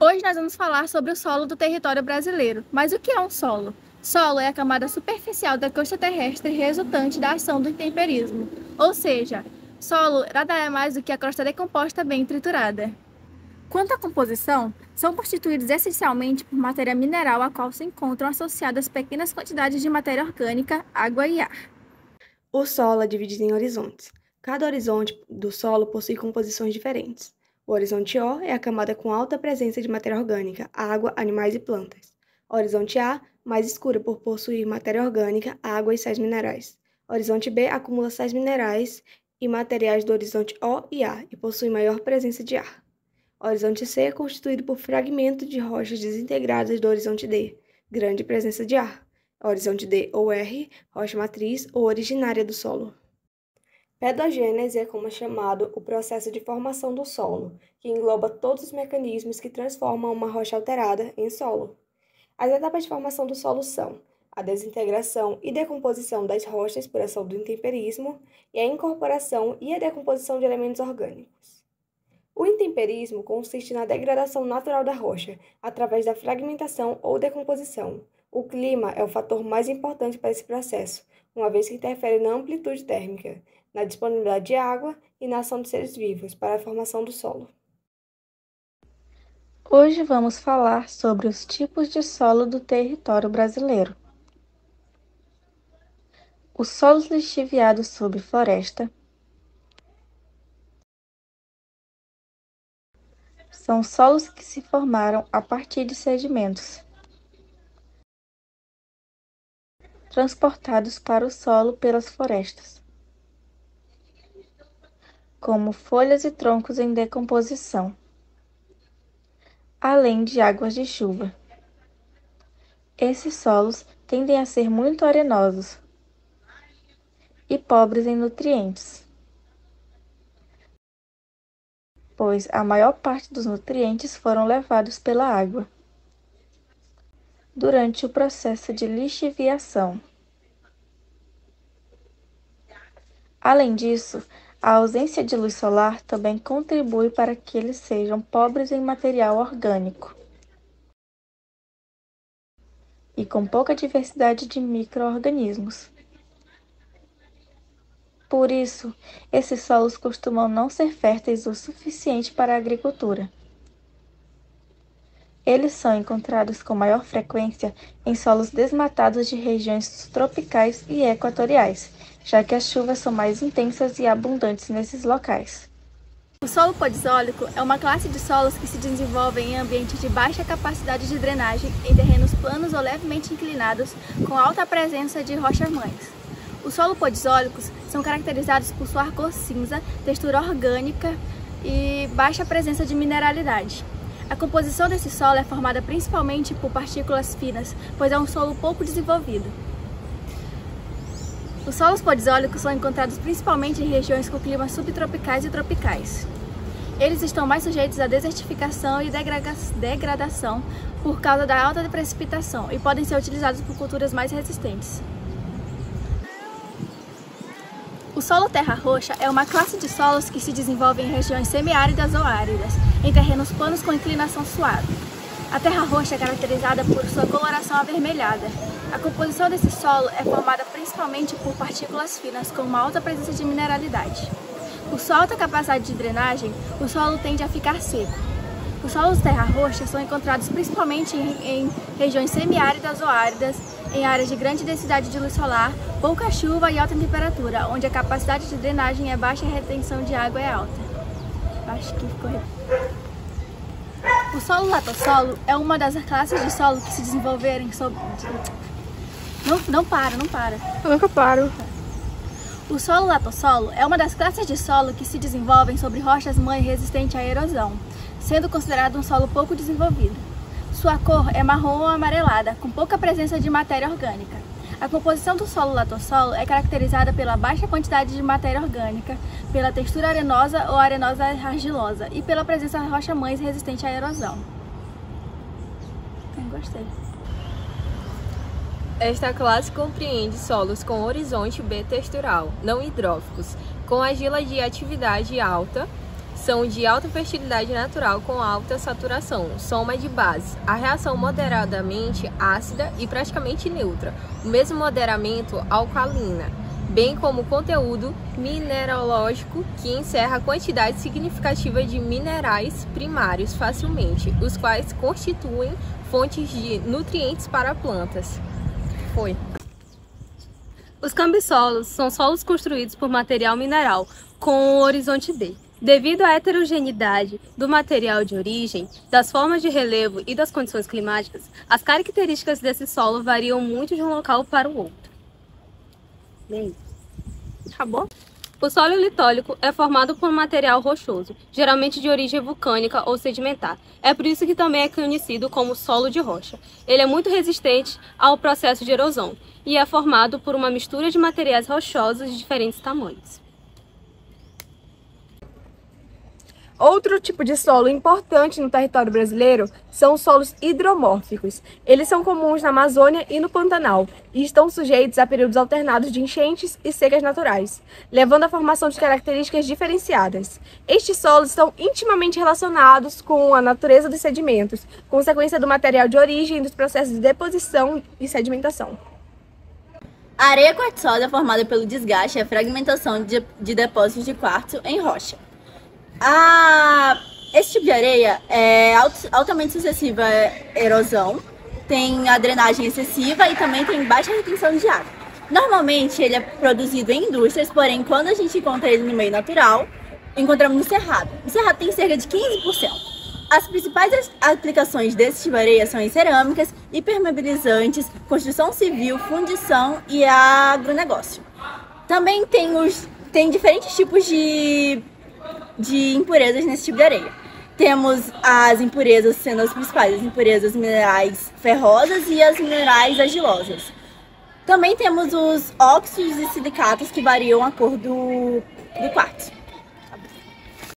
Hoje nós vamos falar sobre o solo do território brasileiro. Mas o que é um solo? Solo é a camada superficial da crosta terrestre resultante da ação do intemperismo. Ou seja, solo nada é mais do que a crosta decomposta bem triturada. Quanto à composição, são constituídos essencialmente por matéria mineral a qual se encontram associadas pequenas quantidades de matéria orgânica, água e ar. O solo é dividido em horizontes. Cada horizonte do solo possui composições diferentes. O horizonte O é a camada com alta presença de matéria orgânica, água, animais e plantas. O horizonte A, mais escura por possuir matéria orgânica, água e sais minerais. O horizonte B acumula sais minerais e materiais do horizonte O e A e possui maior presença de ar. O horizonte C é constituído por fragmentos de rochas desintegradas do horizonte D, grande presença de ar. Horizonte D ou R, rocha matriz ou originária do solo. Pedogênese é como é chamado o processo de formação do solo, que engloba todos os mecanismos que transformam uma rocha alterada em solo. As etapas de formação do solo são a desintegração e decomposição das rochas por ação do intemperismo e a incorporação e a decomposição de elementos orgânicos. O intemperismo consiste na degradação natural da rocha, através da fragmentação ou decomposição. O clima é o fator mais importante para esse processo, uma vez que interfere na amplitude térmica, na disponibilidade de água e na ação de seres vivos para a formação do solo. Hoje vamos falar sobre os tipos de solo do território brasileiro. Os solos lixiviados sob floresta são solos que se formaram a partir de sedimentos transportados para o solo pelas florestas, como folhas e troncos em decomposição, além de águas de chuva. Esses solos tendem a ser muito arenosos e pobres em nutrientes, pois a maior parte dos nutrientes foram levados pela água durante o processo de lixiviação. Além disso, a ausência de luz solar também contribui para que eles sejam pobres em material orgânico e com pouca diversidade de micro-organismos. Por isso, esses solos costumam não ser férteis o suficiente para a agricultura. Eles são encontrados com maior frequência em solos desmatados de regiões tropicais e equatoriais, já que as chuvas são mais intensas e abundantes nesses locais. O solo podisólico é uma classe de solos que se desenvolvem em ambientes de baixa capacidade de drenagem, em terrenos planos ou levemente inclinados, com alta presença de rochas-mães. Os solos podisólicos são caracterizados por sua cor cinza, textura orgânica e baixa presença de mineralidade. A composição desse solo é formada principalmente por partículas finas, pois é um solo pouco desenvolvido. Os solos podisólicos são encontrados principalmente em regiões com climas subtropicais e tropicais. Eles estão mais sujeitos à desertificação e degradação por causa da alta precipitação e podem ser utilizados por culturas mais resistentes. O solo terra-roxa é uma classe de solos que se desenvolve em regiões semiáridas ou áridas, em terrenos planos com inclinação suave. A terra-roxa é caracterizada por sua coloração avermelhada. A composição desse solo é formada principalmente por partículas finas com uma alta presença de mineralidade. Por sua alta capacidade de drenagem, o solo tende a ficar seco. Os solos terra-roxa são encontrados principalmente em regiões semiáridas ou áridas, em áreas de grande densidade de luz solar, pouca chuva e alta temperatura, onde a capacidade de drenagem é baixa e a retenção de água é alta. Acho que ficou. O solo latossolo é uma das classes de solo que se desenvolverem sob... Não para. Eu nunca paro. O solo latossolo é uma das classes de solo que se desenvolvem sobre rochas-mãe resistentes à erosão, sendo considerado um solo pouco desenvolvido. Sua cor é marrom ou amarelada, com pouca presença de matéria orgânica. A composição do solo latossolo é caracterizada pela baixa quantidade de matéria orgânica, pela textura arenosa ou arenosa argilosa e pela presença de rocha-mães resistente à erosão. Gostei. Esta classe compreende solos com horizonte B textural, não hidróficos, com argila de atividade alta, são de alta fertilidade natural com alta saturação, soma de bases, a reação moderadamente ácida e praticamente neutra, o mesmo moderamento alcalina, bem como conteúdo mineralógico que encerra a quantidade significativa de minerais primários facilmente, os quais constituem fontes de nutrientes para plantas. Os cambissolos são solos construídos por material mineral com o horizonte D. Devido à heterogeneidade do material de origem, das formas de relevo e das condições climáticas, as características desse solo variam muito de um local para o outro. Acabou? O solo litólico é formado por um material rochoso, geralmente de origem vulcânica ou sedimentar. É por isso que também é conhecido como solo de rocha. Ele é muito resistente ao processo de erosão e é formado por uma mistura de materiais rochosos de diferentes tamanhos. Outro tipo de solo importante no território brasileiro são os solos hidromórficos. Eles são comuns na Amazônia e no Pantanal e estão sujeitos a períodos alternados de enchentes e secas naturais, levando à formação de características diferenciadas. Estes solos estão intimamente relacionados com a natureza dos sedimentos, consequência do material de origem e dos processos de deposição e sedimentação. A areia quartzosa é formada pelo desgaste e a fragmentação de depósitos de quartzo em rocha. Esse tipo de areia é altamente suscetível à erosão, tem a drenagem excessiva e também tem baixa retenção de água. Normalmente ele é produzido em indústrias, porém quando a gente encontra ele no meio natural, encontramos no cerrado. O cerrado tem cerca de 15%. As principais aplicações desse tipo de areia são em cerâmicas, impermeabilizantes, construção civil, fundição e agronegócio. Também tem diferentes tipos de impurezas nesse tipo de areia. Temos as impurezas sendo as principais, as impurezas minerais ferrosas e as minerais argilosas. Também temos os óxidos e silicatos que variam a cor do quartzo.